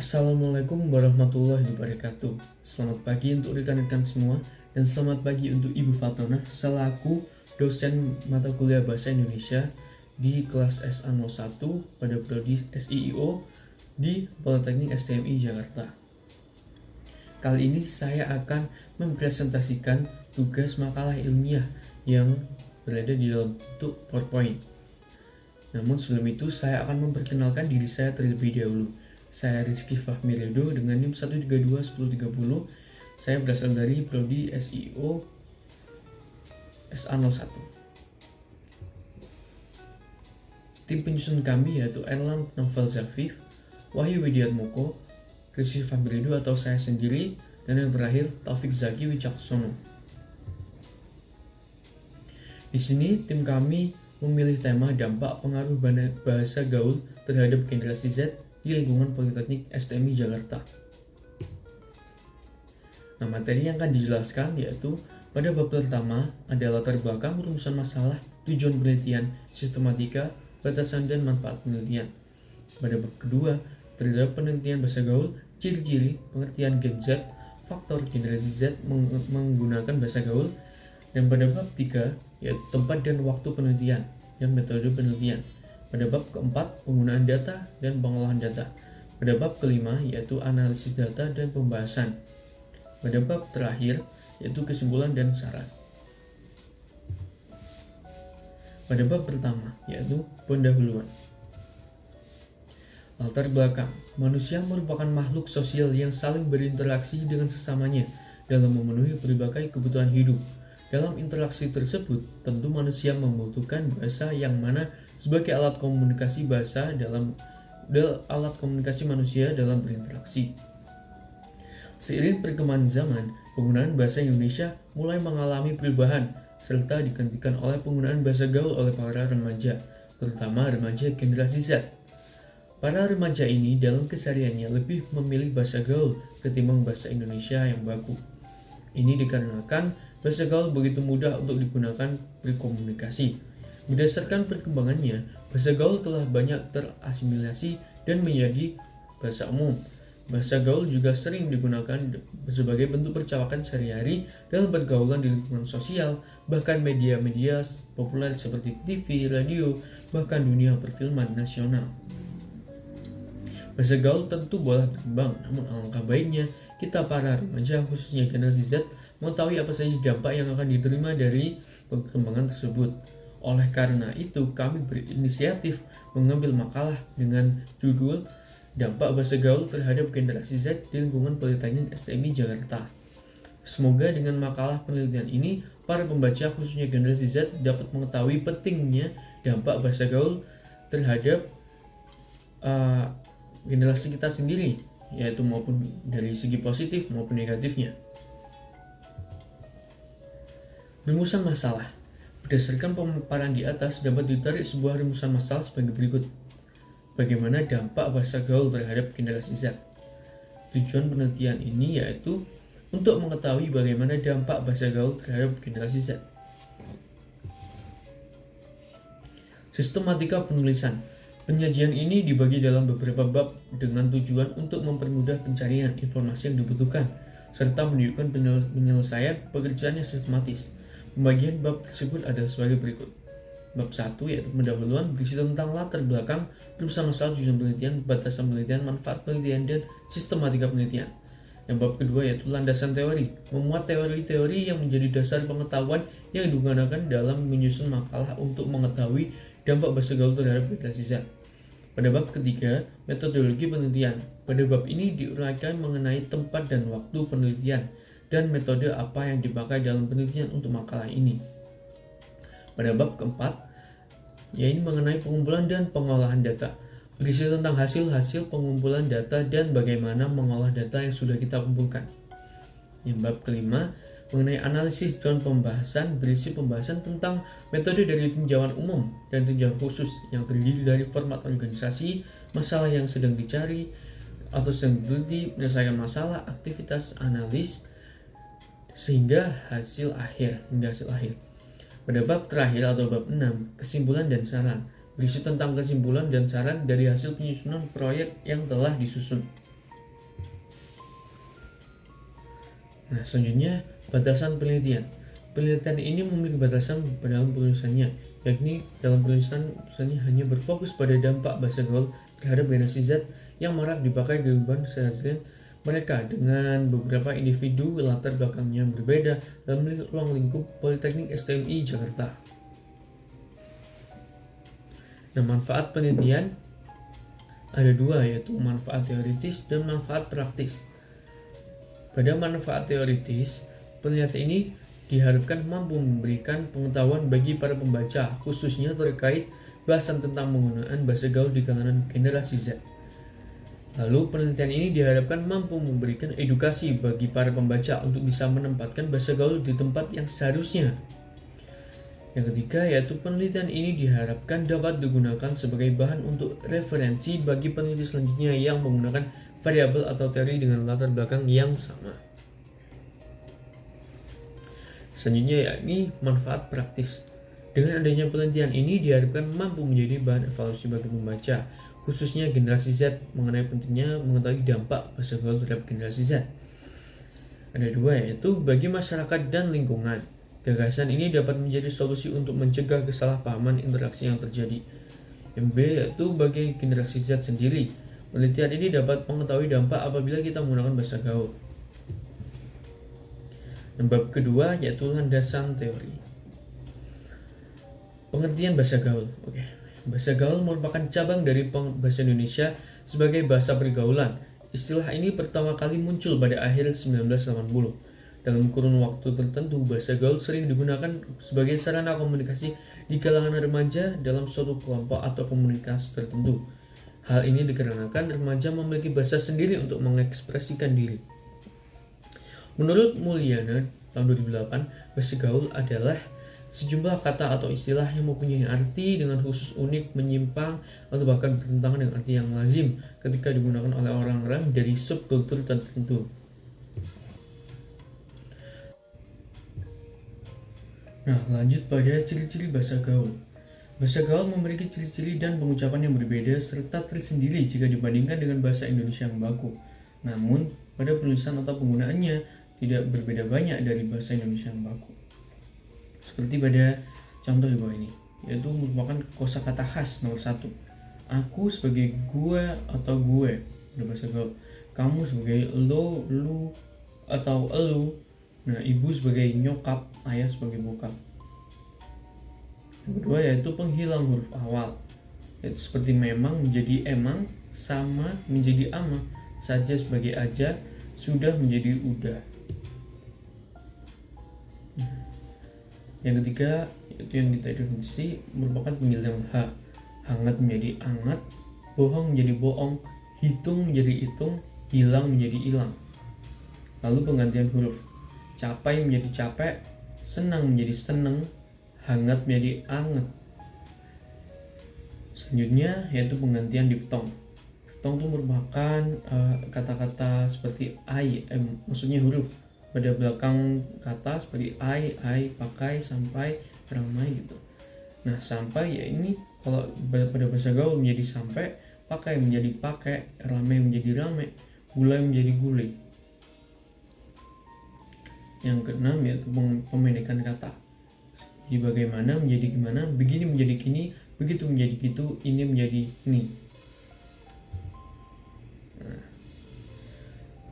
Assalamualaikum warahmatullahi wabarakatuh. Selamat pagi untuk rekan-rekan semua dan selamat pagi untuk Ibu Fatona selaku dosen mata kuliah Bahasa Indonesia di kelas SA01 pada prodi SIIO di Politeknik STMI Jakarta. Kali ini saya akan mempresentasikan tugas makalah ilmiah yang berada di dalam bentuk PowerPoint. Namun sebelum itu saya akan memperkenalkan diri saya terlebih dahulu. Saya Rizky Fahmi Ridho dengan NIM 1321030. Saya berasal dari prodi SIO SA01. Tim penyusun kami yaitu Erland Novel Zafif, Wahyu Widiatmoko, Rizky Fahmi Ridho atau saya sendiri, dan yang terakhir Taufik Zaki Wicaksono. Di sini tim kami memilih tema dampak pengaruh bahasa gaul terhadap generasi Z di lingkungan Politeknik STMI Jakarta. Nah, materi yang akan dijelaskan yaitu pada bab pertama ada latar belakang rumusan masalah, tujuan penelitian, sistematika, batasan dan manfaat penelitian. Pada bab kedua terdapat penelitian bahasa gaul, ciri-ciri, pengertian Gen Z, faktor generasi Z menggunakan bahasa gaul, dan pada bab 3 yaitu tempat dan waktu penelitian dan metode penelitian. Pada bab keempat, penggunaan data dan pengolahan data. Pada bab kelima, yaitu analisis data dan pembahasan. Pada bab terakhir, yaitu kesimpulan dan saran. Pada bab pertama, yaitu pendahuluan. Latar belakang. Manusia merupakan makhluk sosial yang saling berinteraksi dengan sesamanya dalam memenuhi berbagai kebutuhan hidup. Dalam interaksi tersebut, tentu manusia membutuhkan bahasa yang mana sebagai alat komunikasi manusia dalam berinteraksi. Seiring perkembangan zaman, penggunaan bahasa Indonesia mulai mengalami perubahan serta digantikan oleh penggunaan bahasa gaul oleh para remaja, terutama remaja generasi Z. Para remaja ini dalam kesehariannya lebih memilih bahasa gaul ketimbang bahasa Indonesia yang baku. Ini dikarenakan bahasa gaul begitu mudah untuk digunakan berkomunikasi. Berdasarkan perkembangannya, bahasa gaul telah banyak terasimilasi dan menjadi bahasa umum. Bahasa gaul juga sering digunakan sebagai bentuk percakapan sehari-hari dalam pergaulan di lingkungan sosial, bahkan media-media populer seperti TV, radio, bahkan dunia perfilman nasional. Bahasa gaul tentu boleh berkembang, namun alangkah baiknya kita para remaja khususnya generasi Z mengetahui apa saja dampak yang akan diterima dari perkembangan tersebut. Oleh karena itu, kami berinisiatif mengambil makalah dengan judul Dampak Bahasa Gaul Terhadap Generasi Z di Lingkungan Politeknik STMI Jakarta. Semoga dengan makalah penelitian ini, para pembaca khususnya generasi Z dapat mengetahui pentingnya dampak bahasa gaul terhadap generasi kita sendiri, yaitu maupun dari segi positif maupun negatifnya. Rumusan masalah. Berdasarkan pemaparan di atas dapat ditarik sebuah rumusan masalah sebagai berikut. Bagaimana dampak bahasa gaul terhadap generasi Z? Tujuan penelitian ini yaitu untuk mengetahui bagaimana dampak bahasa gaul terhadap generasi Z. Sistematika penulisan. Penyajian ini dibagi dalam beberapa bab dengan tujuan untuk mempermudah pencarian informasi yang dibutuhkan serta menunjukkan penyelesaian pekerjaan yang sistematis. Pembagian bab tersebut adalah sebagai berikut. Bab 1 yaitu pendahuluan berisi tentang latar belakang, rumusan masalah, tujuan penelitian, batasan penelitian, manfaat penelitian, dan sistematika penelitian. Yang bab kedua yaitu landasan teori, memuat teori-teori yang menjadi dasar pengetahuan yang digunakan dalam menyusun makalah untuk mengetahui dampak bahasa gaul terhadap generasi Z. Pada bab ketiga, metodologi penelitian. Pada bab ini diuraikan mengenai tempat dan waktu penelitian dan metode apa yang dipakai dalam penelitian untuk makalah ini. Pada bab keempat, yaitu mengenai pengumpulan dan pengolahan data, berisi tentang hasil-hasil pengumpulan data dan bagaimana mengolah data yang sudah kita kumpulkan. Yang bab kelima, mengenai analisis dan pembahasan, berisi pembahasan tentang metode dari tinjauan umum dan tinjauan khusus yang terdiri dari format organisasi, masalah yang sedang dicari atau sedang diteliti, menyelesaikan masalah, aktivitas analis, hingga hasil akhir. Pada bab terakhir atau bab 6, kesimpulan dan saran, berisi tentang kesimpulan dan saran dari hasil penyusunan proyek yang telah disusun. Nah, selanjutnya batasan penelitian. Penelitian ini memiliki batasan dalam penulisannya, yakni dalam penulisannya hanya berfokus pada dampak bahasa gaul terhadap generasi Z yang marak dipakai kehidupan sehari-hari mereka dengan beberapa individu latar belakangnya berbeda dalam ruang lingkup Politeknik STMI Jakarta. Nah, manfaat penelitian ada dua, yaitu manfaat teoritis dan manfaat praktis. Pada manfaat teoritis, penelitian ini diharapkan mampu memberikan pengetahuan bagi para pembaca, khususnya terkait bahasan tentang penggunaan bahasa gaul di kalangan generasi Z. Lalu penelitian ini diharapkan mampu memberikan edukasi bagi para pembaca untuk bisa menempatkan bahasa gaul di tempat yang seharusnya. Yang ketiga, yaitu penelitian ini diharapkan dapat digunakan sebagai bahan untuk referensi bagi peneliti selanjutnya yang menggunakan variabel atau teori dengan latar belakang yang sama. Selanjutnya yakni manfaat praktis. Dengan adanya penelitian ini diharapkan mampu menjadi bahan evaluasi bagi pembaca, khususnya generasi Z, mengenai pentingnya mengetahui dampak bahasa gaul terhadap generasi Z. Ada dua, yaitu bagi masyarakat dan lingkungan. Gagasan ini dapat menjadi solusi untuk mencegah kesalahpahaman interaksi yang terjadi. Yang B, yaitu bagi generasi Z sendiri. Penelitian ini dapat mengetahui dampak apabila kita menggunakan bahasa gaul. Dan bab kedua yaitu landasan teori. Pengertian bahasa gaul. Bahasa gaul merupakan cabang dari bahasa Indonesia sebagai bahasa pergaulan. Istilah ini pertama kali muncul pada akhir 1980. Dalam kurun waktu tertentu, bahasa gaul sering digunakan sebagai sarana komunikasi di kalangan remaja dalam suatu kelompok atau komunitas tertentu. Hal ini dikarenakan remaja memiliki bahasa sendiri untuk mengekspresikan diri. Menurut Mulyana, tahun 2008, bahasa gaul adalah sejumlah kata atau istilah yang mempunyai arti dengan khusus unik, menyimpang, atau bahkan bertentangan dengan arti yang lazim ketika digunakan oleh orang-orang dari subkultur tertentu. Nah, lanjut pada ciri-ciri bahasa gaul. Bahasa gaul memiliki ciri-ciri dan pengucapan yang berbeda serta tersendiri jika dibandingkan dengan bahasa Indonesia yang baku. Namun, pada penulisan atau penggunaannya tidak berbeda banyak dari bahasa Indonesia yang baku. Seperti pada contoh di bawah ini, yaitu merupakan kosakata khas nomor 1. Aku sebagai gue atau gue pada bahasa gaul. Kamu sebagai lo, lu, atau elu. Nah, ibu sebagai nyokap, ayah sebagai bokap. Yang kedua yaitu penghilang huruf awal, yaitu seperti memang menjadi emang, sama menjadi ama, saja sebagai aja, sudah menjadi udah. Yang ketiga yaitu yang kita definisi merupakan penghilang H, hangat menjadi angat, bohong menjadi bohong, hitung menjadi hitung, hilang menjadi hilang. Lalu penggantian huruf, capai menjadi capek, senang menjadi seneng, hangat menjadi anget. Selanjutnya yaitu penggantian diftong. Diftong itu merupakan kata-kata seperti I, maksudnya huruf pada belakang kata seperti I, pakai, sampai, ramai gitu. Nah, sampai ya ini kalau pada bahasa gaul menjadi sampai, pakai menjadi pakai, ramai menjadi ramai, gulai menjadi gulai. Yang keenam yaitu pemendekan kata. Jadi bagaimana menjadi gimana, begini menjadi gini, begitu menjadi gitu, ini menjadi ini. Nah,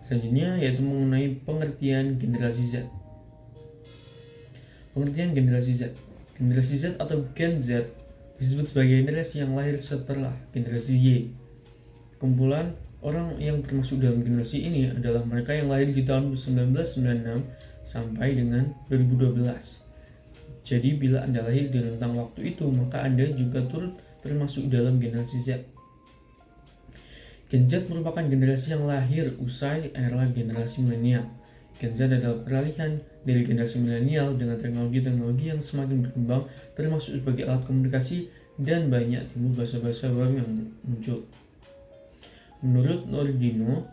selanjutnya yaitu mengenai pengertian generasi Z. Pengertian generasi Z. Generasi Z atau Gen Z disebut sebagai generasi yang lahir setelah generasi Y. Kumpulan orang yang termasuk dalam generasi ini adalah mereka yang lahir di tahun 1996 sampai dengan 2012. Jadi bila Anda lahir di rentang waktu itu, maka Anda juga turut termasuk dalam generasi Z. Gen Z merupakan generasi yang lahir usai era generasi milenial. Gen Z adalah peralihan dari generasi milenial dengan teknologi-teknologi yang semakin berkembang, termasuk sebagai alat komunikasi, dan banyak timbul bahasa-bahasa baru yang muncul. Menurut Nordino,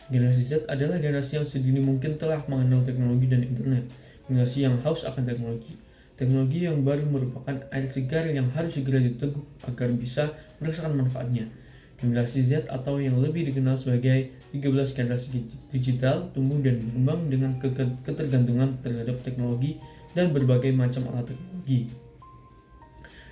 generasi Z adalah generasi yang sedini mungkin telah mengenal teknologi dan internet. Generasi yang haus akan teknologi. Teknologi yang baru merupakan air segar yang harus segera diteguk agar bisa merasakan manfaatnya. Generasi Z atau yang lebih dikenal sebagai 13 generasi digital tumbuh dan berkembang dengan ketergantungan terhadap teknologi dan berbagai macam alat teknologi.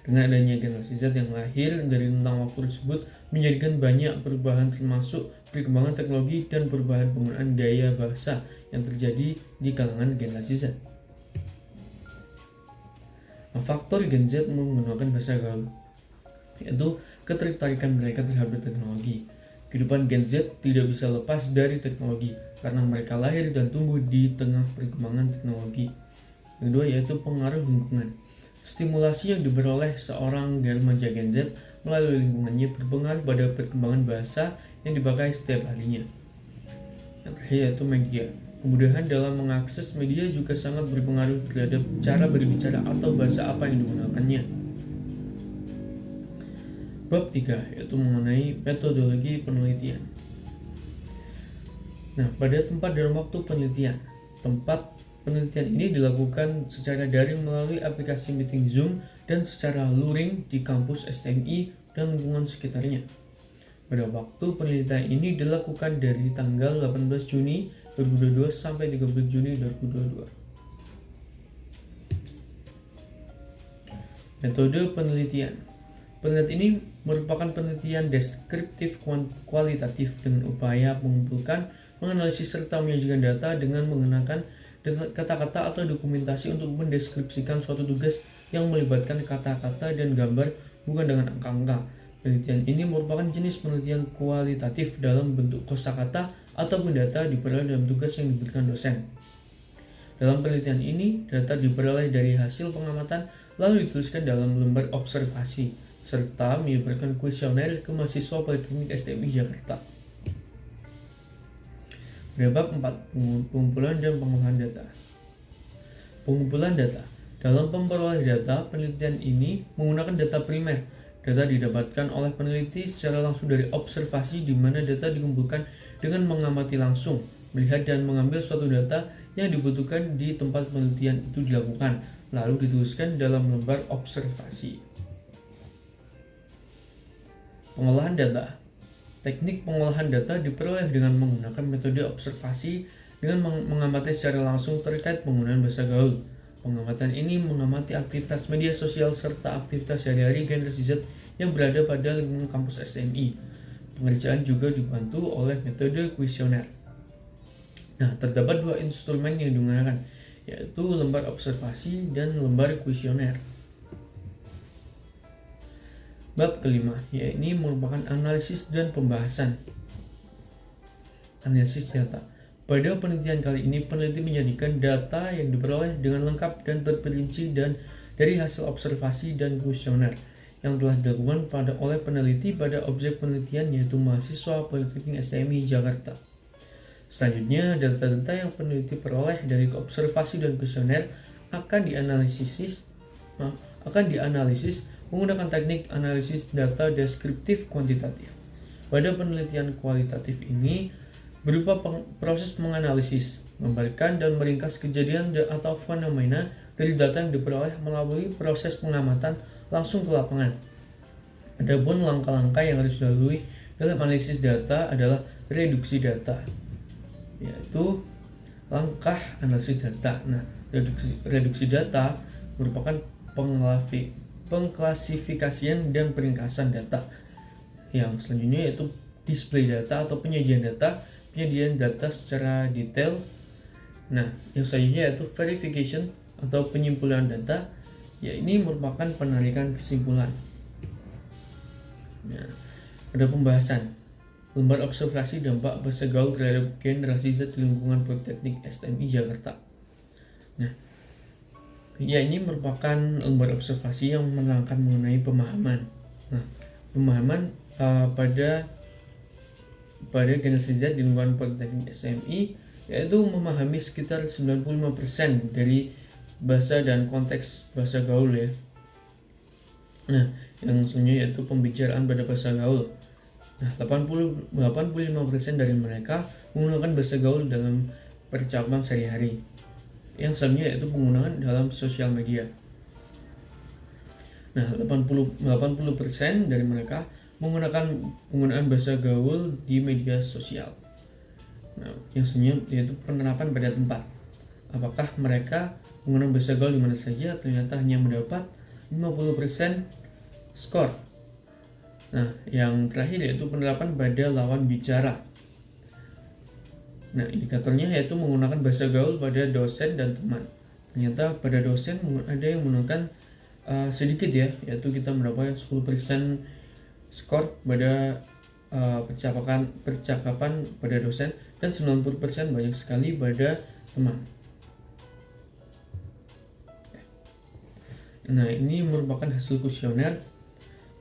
Dengan adanya generasi Z yang lahir dari rentang waktu tersebut menjadikan banyak perubahan termasuk perkembangan teknologi dan perubahan penggunaan gaya bahasa yang terjadi di kalangan generasi Z. Faktor Gen Z menggunakan bahasa gaul, yaitu ketertarikan mereka terhadap teknologi. Kehidupan Gen Z tidak bisa lepas dari teknologi karena mereka lahir dan tumbuh di tengah perkembangan teknologi. Yang kedua yaitu pengaruh lingkungan. Stimulasi yang diperoleh seorang remaja Gen Z melalui lingkungannya berpengaruh pada perkembangan bahasa yang dipakai setiap harinya. Yang terakhir yaitu media. Kemudahan dalam mengakses media juga sangat berpengaruh terhadap cara berbicara atau bahasa apa yang digunakannya. Bab 3 yaitu mengenai metodologi penelitian. Nah, pada tempat dan waktu penelitian. Tempat penelitian ini dilakukan secara daring melalui aplikasi meeting Zoom dan secara luring di kampus STMI dan lingkungan sekitarnya. Pada waktu penelitian ini dilakukan dari tanggal 18 Juni 2022 sampai 30 Juni 2022. Metode penelitian. Penelitian ini merupakan penelitian deskriptif kualitatif dengan upaya mengumpulkan, menganalisis serta menyajikan data dengan menggunakan kata-kata atau dokumentasi untuk mendeskripsikan suatu tugas yang melibatkan kata-kata dan gambar, bukan dengan angka-angka. Penelitian ini merupakan jenis penelitian kualitatif dalam bentuk kosakata ataupun data diperoleh dalam tugas yang diberikan dosen. Dalam penelitian ini, data diperoleh dari hasil pengamatan lalu dituliskan dalam lembar observasi serta menyebarkan kuesioner ke mahasiswa Politeknik STMI Jakarta. Bab 4. Pengumpulan dan pengolahan data. Pengumpulan data. Dalam memperoleh data, penelitian ini menggunakan data primer. Data didapatkan oleh peneliti secara langsung dari observasi di mana data dikumpulkan dengan mengamati langsung, melihat dan mengambil suatu data yang dibutuhkan di tempat penelitian itu dilakukan, lalu dituliskan dalam lembar observasi. Pengolahan data. Teknik pengolahan data diperoleh dengan menggunakan metode observasi dengan mengamati secara langsung terkait penggunaan bahasa gaul. Pengamatan ini mengamati aktivitas media sosial serta aktivitas sehari-hari generasi Z yang berada pada lingkungan kampus STMI. Pengerjaan juga dibantu oleh metode kuesioner. Nah, terdapat dua instrumen yang digunakan, yaitu lembar observasi dan lembar kuesioner. Bab kelima, yaitu merupakan analisis dan pembahasan. Analisis data. Pada penelitian kali ini, peneliti menjadikan data yang diperoleh dengan lengkap dan terperinci dan dari hasil observasi dan kuesioner yang telah dilakukan oleh peneliti pada objek penelitian yaitu mahasiswa Politeknik STMI Jakarta. Selanjutnya, data-data yang peneliti peroleh dari observasi dan kuesioner akan dianalisis menggunakan teknik analisis data deskriptif kuantitatif. Pada penelitian kualitatif ini berupa proses menganalisis, membalikkan dan meringkas kejadian atau fenomena dari data yang diperoleh melalui proses pengamatan langsung ke lapangan. Adapun langkah-langkah yang harus dilalui dalam analisis data adalah reduksi data, yaitu langkah analisis data. Nah, reduksi data merupakan pengklasifikasian dan peringkasan data. Yang selanjutnya yaitu display data atau penyajian data secara detail. Nah, yang selanjutnya yaitu verification atau penyimpulan data, ini merupakan penarikan kesimpulan. Nah, ada pembahasan lembar observasi dampak bahasa gaul terhadap generasi Z di lingkungan Politeknik STMI Jakarta. Nah, ini merupakan lembar observasi yang menerangkan mengenai pemahaman. Nah, pemahaman pada generasi Z di lingkungan Politeknik STMI yaitu memahami sekitar 95% dari bahasa dan konteks bahasa gaul ya. Nah, yang selanjutnya yaitu pembicaraan pada bahasa gaul. Nah, 85% dari mereka menggunakan bahasa gaul dalam percakapan sehari-hari. Yang selanjutnya yaitu penggunaan dalam sosial media. Nah, 80% dari mereka penggunaan bahasa gaul di media sosial. Nah, yang selanjutnya yaitu penerapan pada tempat. Apakah mereka menggunakan bahasa gaul di mana saja? Ternyata hanya mendapat 50% skor. Nah, yang terakhir yaitu penerapan pada lawan bicara. Nah, indikatornya yaitu menggunakan bahasa gaul pada dosen dan teman. Ternyata pada dosen ada yang menggunakan sedikit ya, yaitu kita mendapatkan 10% skor pada percakapan pada dosen, dan 90% banyak sekali pada teman. Nah, ini merupakan hasil kuesioner.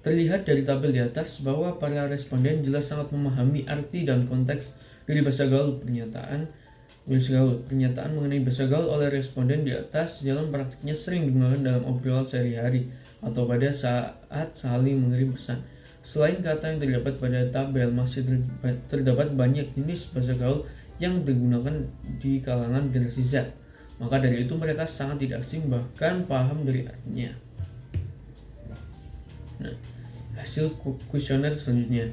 Terlihat dari tabel di atas bahwa para responden jelas sangat memahami arti dan konteks dari bahasa gaul. Pernyataan mengenai bahasa gaul oleh responden di atas dalam praktiknya sering digunakan dalam obrolan sehari-hari atau pada saat saling mengirim pesan. Selain kata yang terdapat pada tabel, masih terdapat banyak jenis bahasa gaul yang digunakan di kalangan generasi Z. Maka dari itu mereka sangat tidak asing, bahkan paham dari artinya. Nah, hasil kuesioner selanjutnya.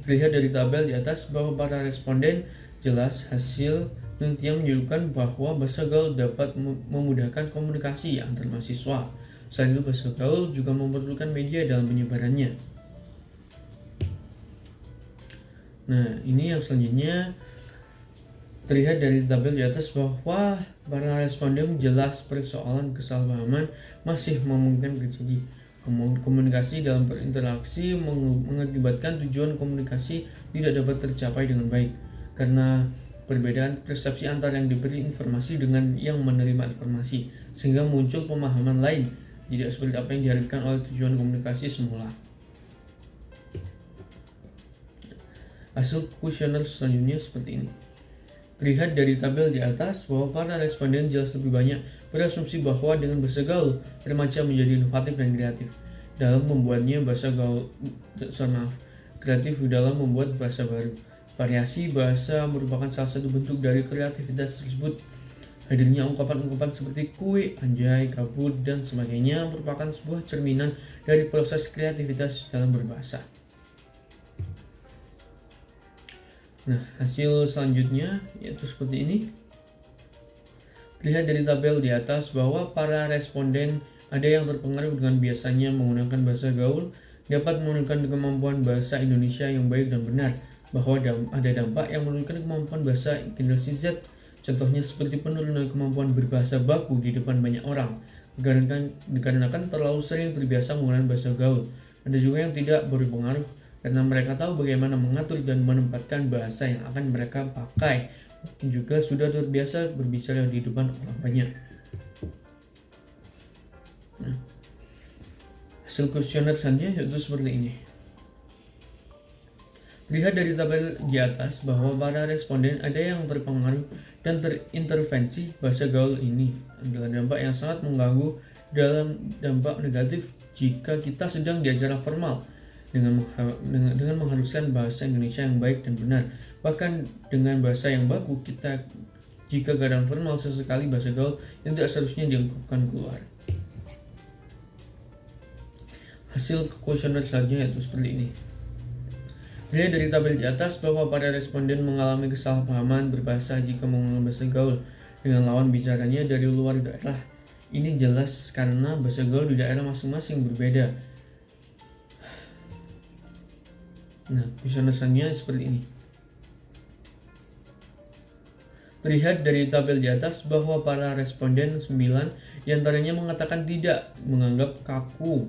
Terlihat dari tabel di atas bahwa para responden jelas hasil penelitian menunjukkan bahwa bahasa gaul dapat memudahkan komunikasi antar mahasiswa. Selain itu, bahasa gaul juga memerlukan media dalam penyebarannya. Nah, ini yang selanjutnya. Terlihat dari tabel di atas bahwa para responden jelas persoalan kesalahpahaman masih memungkinkan terjadi. Komunikasi dalam berinteraksi mengakibatkan tujuan komunikasi tidak dapat tercapai dengan baik karena perbedaan persepsi antara yang diberi informasi dengan yang menerima informasi, sehingga muncul pemahaman lain tidak seperti apa yang diharapkan oleh tujuan komunikasi semula. Hasil kuesioner selanjutnya seperti ini. Terlihat dari tabel di atas bahwa para responden jelas lebih banyak berasumsi bahwa dengan bahasa gaul, remaja menjadi inovatif dan kreatif dalam membuatnya kreatif dalam membuat bahasa baru. Variasi bahasa merupakan salah satu bentuk dari kreativitas tersebut. Hadirnya ungkapan-ungkapan seperti kuy, anjay, kabut, dan sebagainya merupakan sebuah cerminan dari proses kreativitas dalam berbahasa. Nah, hasil selanjutnya yaitu seperti ini. Terlihat dari tabel di atas bahwa para responden ada yang terpengaruh dengan biasanya menggunakan bahasa gaul dapat menurunkan kemampuan bahasa Indonesia yang baik dan benar, bahwa ada dampak yang menurunkan kemampuan bahasa generasi Z. Contohnya seperti penurunan kemampuan berbahasa baku di depan banyak orang dikarenakan terlalu sering terbiasa menggunakan bahasa gaul. Ada juga yang tidak berpengaruh karena mereka tahu bagaimana mengatur dan menempatkan bahasa yang akan mereka pakai. Mungkin juga sudah terbiasa berbicara di depan orang banyak. Nah, hasil kuesioner selanjutnya yaitu seperti ini. Terlihat dari tabel di atas bahwa para responden ada yang terpengaruh dan terintervensi bahasa gaul ini adalah dampak yang sangat mengganggu dalam dampak negatif jika kita sedang di acara formal dengan mengharuskan bahasa Indonesia yang baik dan benar. Bahkan dengan bahasa yang baku, jika keadaan formal sesekali bahasa gaul yang tidak seharusnya diungkapkan keluar. Hasil kuesioner selanjutnya yaitu seperti ini. Dilihat dari tabel di atas bahwa para responden mengalami kesalahpahaman berbahasa jika menggunakan bahasa gaul dengan lawan bicaranya dari luar daerah. Ini jelas karena bahasa gaul di daerah masing-masing berbeda. Nah, kuesioner selanjutnya seperti ini. Terlihat dari tabel di atas bahwa para responden 9 diantaranya mengatakan tidak menganggap kaku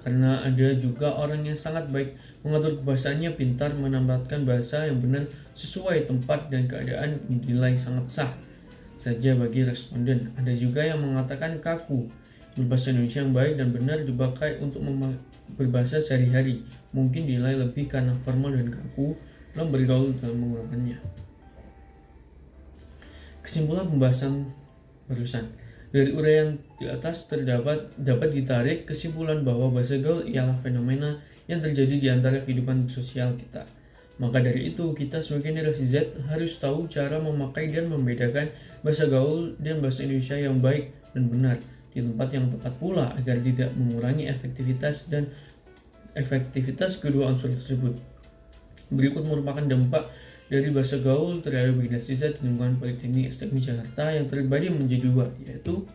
karena ada juga orang yang sangat baik mengatur kebahasaannya, pintar menempatkan bahasa yang benar sesuai tempat dan keadaan, dinilai sangat sah saja bagi responden. Ada juga yang mengatakan kaku. Berbahasa Indonesia yang baik dan benar dipakai untuk berbahasa sehari-hari, mungkin dinilai lebih karena formal dan kaku dalam bergaul dalam menggunakannya. Kesimpulan pembahasan barusan. Dari uraian di atas dapat ditarik kesimpulan bahwa bahasa gaul ialah fenomena yang terjadi di antara kehidupan sosial kita. Maka dari itu, kita sebagai generasi Z harus tahu cara memakai dan membedakan bahasa gaul dan bahasa Indonesia yang baik dan benar di tempat yang tepat pula agar tidak mengurangi efektivitas dan efektivitas kedua unsur tersebut. Berikut merupakan dampak dari bahasa gaul terhadap generasi Z di lingkungan Politeknik STMI Jakarta yang terbagi menjadi dua, yaitu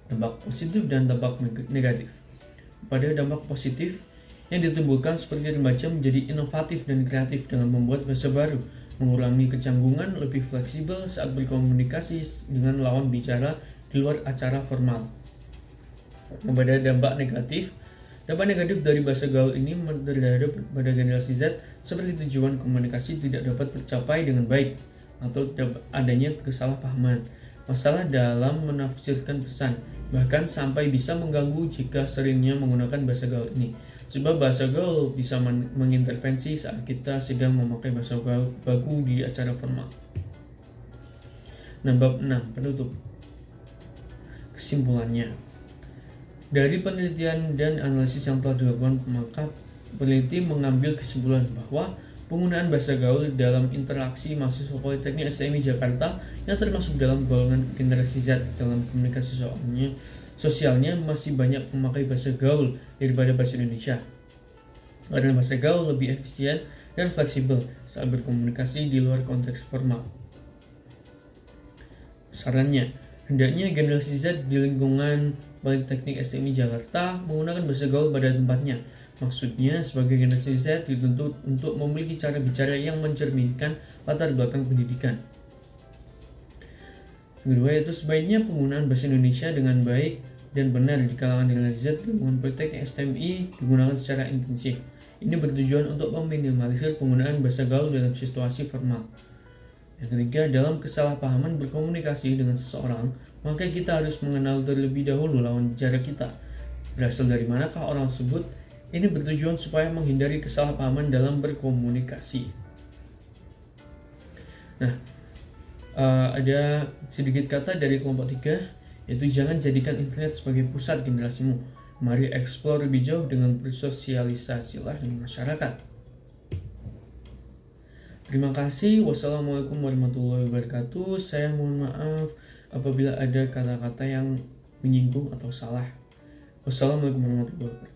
dampak positif dan dampak negatif. Pada dampak positif, yang ditimbulkan seperti remaja menjadi inovatif dan kreatif dengan membuat bahasa baru, mengurangi kecanggungan, lebih fleksibel saat berkomunikasi dengan lawan bicara di luar acara formal. Pada dampak negatif dari bahasa gaul ini terhadap pada generasi Z seperti tujuan komunikasi tidak dapat tercapai dengan baik atau adanya kesalahpahaman, masalah dalam menafsirkan pesan, bahkan sampai bisa mengganggu jika seringnya menggunakan bahasa gaul ini. Sebab bahasa gaul bisa mengintervensi saat kita sedang memakai bahasa gaul baku di acara formal. Nah, bab 6, penutup. Kesimpulannya, dari penelitian dan analisis yang telah dilakukan, maka peneliti mengambil kesimpulan bahwa penggunaan bahasa gaul dalam interaksi mahasiswa Politeknik STMI Jakarta yang termasuk dalam golongan generasi Z dalam komunikasi sosialnya masih banyak memakai bahasa gaul daripada bahasa Indonesia. Karena bahasa gaul lebih efisien dan fleksibel saat berkomunikasi di luar konteks formal. Sarannya, hendaknya generasi Z di lingkungan Politeknik STMI Jakarta menggunakan bahasa gaul pada tempatnya. Maksudnya, sebagai generasi Z dituntut untuk memiliki cara bicara yang mencerminkan latar belakang pendidikan. Kedua, yaitu sebaiknya penggunaan bahasa Indonesia dengan baik dan benar di kalangan generasi Z di lingkungan Politeknik STMI digunakan secara intensif. Ini bertujuan untuk meminimalisir penggunaan bahasa gaul dalam situasi formal. Yang ketiga, dalam kesalahpahaman berkomunikasi dengan seseorang, maka kita harus mengenal terlebih dahulu lawan bicara kita. Berasal dari manakah orang tersebut? Ini bertujuan supaya menghindari kesalahpahaman dalam berkomunikasi. Nah, ada sedikit kata dari kelompok 3, yaitu jangan jadikan internet sebagai pusat generasimu. Mari eksplor lebih jauh dengan bersosialisasilah dengan masyarakat. Terima kasih. Wassalamualaikum warahmatullahi wabarakatuh. Saya mohon maaf apabila ada kata-kata yang menyinggung atau salah. Wassalamualaikum warahmatullahi wabarakatuh.